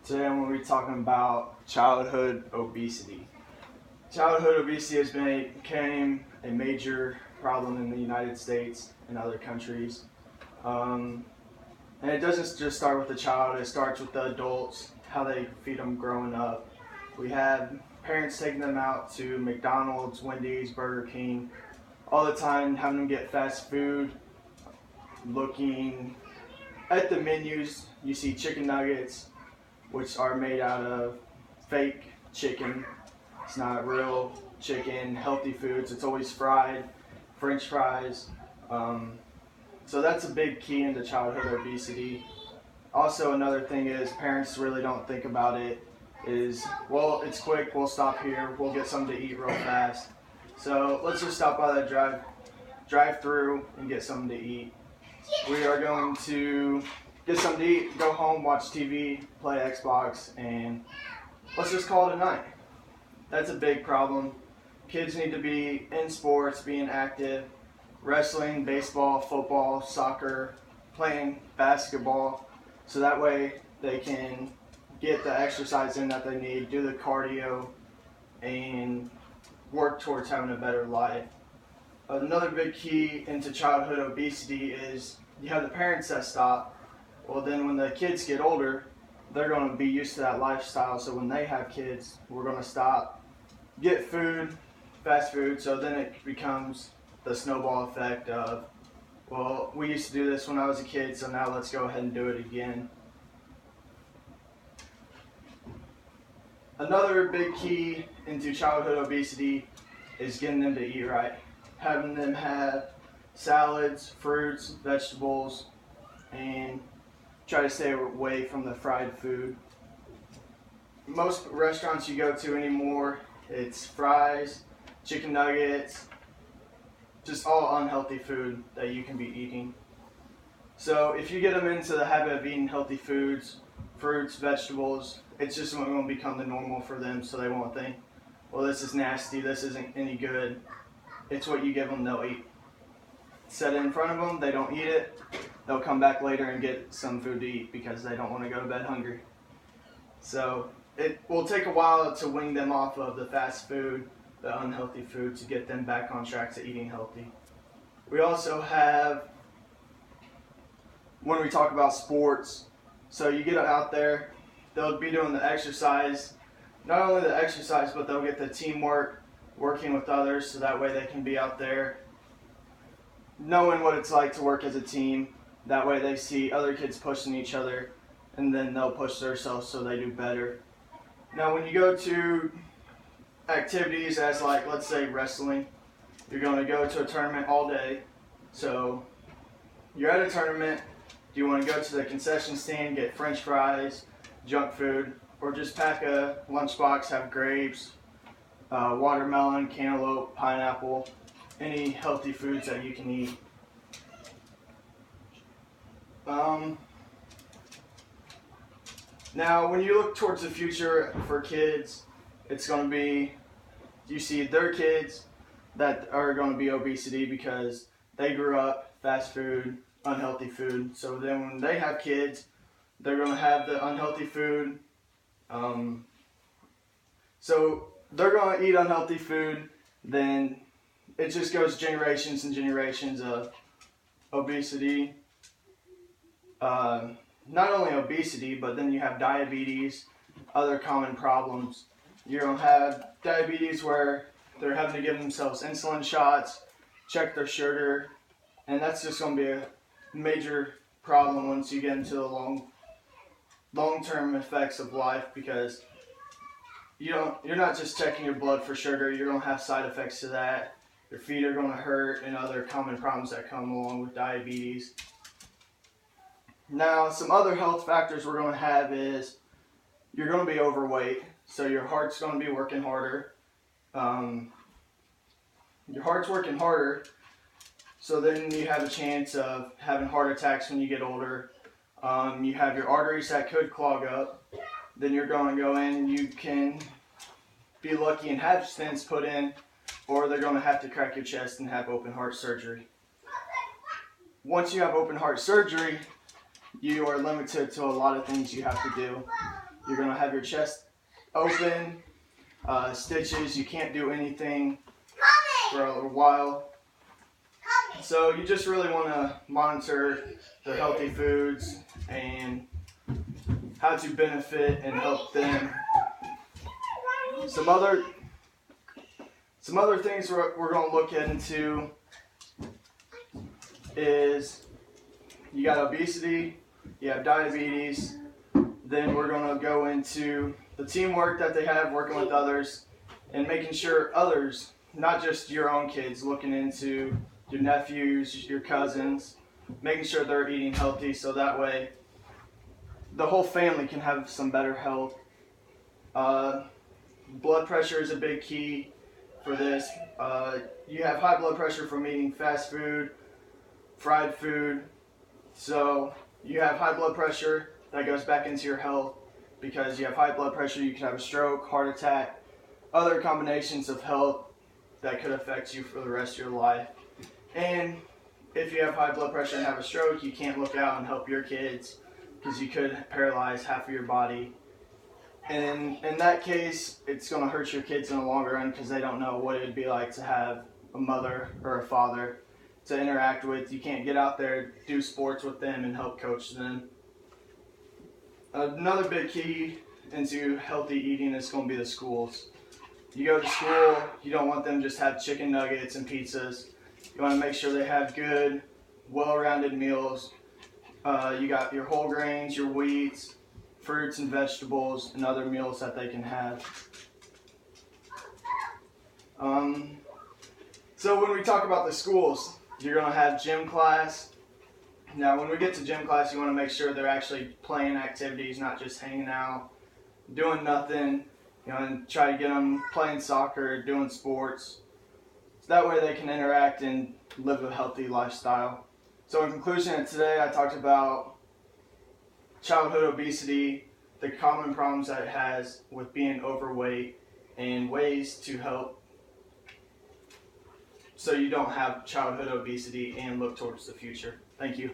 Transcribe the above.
Today I'm going to be talking about childhood obesity. Childhood obesity has become a major problem in the United States and other countries. And it doesn't just start with the child, it starts with the adults, how they feed them growing up. We have parents taking them out to McDonald's, Wendy's, Burger King, all the time, having them get fast food. Looking at the menus, you see chicken nuggets, which are made out of fake chicken. It's not real chicken, healthy foods. It's always fried, French fries. So that's a big key into childhood obesity. Also, another thing is parents really don't think about it is, well, it's quick, we'll stop here, we'll get something to eat real fast. So let's just stop by that drive through and get something to eat. We are going to get something to eat, go home, watch TV, play Xbox, and let's just call it a night. That's a big problem. Kids need to be in sports, being active, wrestling, baseball, football, soccer, playing basketball, so that way they can get the exercise in that they need, do the cardio, and work towards having a better life. Another big key into childhood obesity is you have the parents that stop. Well, then when the kids get older, they're going to be used to that lifestyle. So when they have kids, we're going to stop, get food, fast food. So then it becomes the snowball effect of, well, we used to do this when I was a kid, so now let's go ahead and do it again. Another big key into childhood obesity is getting them to eat right. Having them have salads, fruits, vegetables, and try to stay away from the fried food. Most restaurants you go to anymore, it's fries, chicken nuggets, just all unhealthy food that you can be eating. So if you get them into the habit of eating healthy foods, fruits, vegetables, it's just going to become the normal for them, so they won't think, well, this is nasty, this isn't any good. It's what you give them, they'll eat. Set it in front of them, they don't eat it, they'll come back later and get some food to eat because they don't want to go to bed hungry. So it will take a while to wean them off of the fast food, the unhealthy food, to get them back on track to eating healthy. We also have, when we talk about sports, so you get out there, they'll be doing the exercise, not only the exercise, but they'll get the teamwork, working with others, so that way they can be out there knowing what it's like to work as a team. That way they see other kids pushing each other, and then they'll push themselves so they do better. Now when you go to activities as, like, let's say wrestling, you're going to go to a tournament all day. So you're at a tournament, do you want to go to the concession stand, get French fries, junk food, or just pack a lunchbox, have grapes, watermelon, cantaloupe, pineapple, any healthy foods that you can eat. Now, when you look towards the future for kids, it's going to be, you see their kids that are going to be obesity because they grew up fast food, unhealthy food. So then when they have kids, they're going to have the unhealthy food. So they're going to eat unhealthy food, then it just goes generations and generations of obesity. Not only obesity, but then you have diabetes, other common problems. You're going to have diabetes where they're having to give themselves insulin shots, check their sugar, and that's just going to be a major problem once you get into the long-term effects of life, because you're not just checking your blood for sugar, you're going to have side effects to that. Your feet are going to hurt, and other common problems that come along with diabetes. Now, some other health factors we're going to have is you're going to be overweight, so your heart's going to be working harder. Your heart's working harder, so then you have a chance of having heart attacks when you get older. You have your arteries that could clog up. Then you're going to go in, you can be lucky and have stents put in, or they're going to have to crack your chest and have open heart surgery. Once you have open heart surgery, you are limited to a lot of things you have to do. You're going to have your chest open, stitches. You can't do anything for a little while. So you just really want to monitor their healthy foods and how to benefit and help them. Some other things we're going to look into is you got obesity, you have diabetes, then we're going to go into the teamwork that they have working with others and making sure others, not just your own kids, looking into your nephews, your cousins, making sure they're eating healthy so that way the whole family can have some better health. Blood pressure is a big key for this. You have high blood pressure from eating fast food, fried food. So you have high blood pressure, that goes back into your health. Because you have high blood pressure, you can have a stroke, heart attack, other combinations of health that could affect you for the rest of your life. And if you have high blood pressure and have a stroke, you can't look out and help your kids because you could paralyze half of your body. And in that case, it's going to hurt your kids in the long run because they don't know what it would be like to have a mother or a father to interact with. You can't get out there, do sports with them, and help coach them. Another big key into healthy eating is going to be the schools. You go to school, you don't want them just have chicken nuggets and pizzas. You want to make sure they have good, well-rounded meals. You got your whole grains, your wheats, fruits and vegetables, and other meals that they can have. So when we talk about the schools, you're going to have gym class. Now when we get to gym class, you want to make sure they're actually playing activities, not just hanging out, doing nothing, and try to get them playing soccer, doing sports. So that way they can interact and live a healthy lifestyle. So in conclusion, today I talked about childhood obesity, the common problems that it has with being overweight, and ways to help so you don't have childhood obesity and look towards the future. Thank you.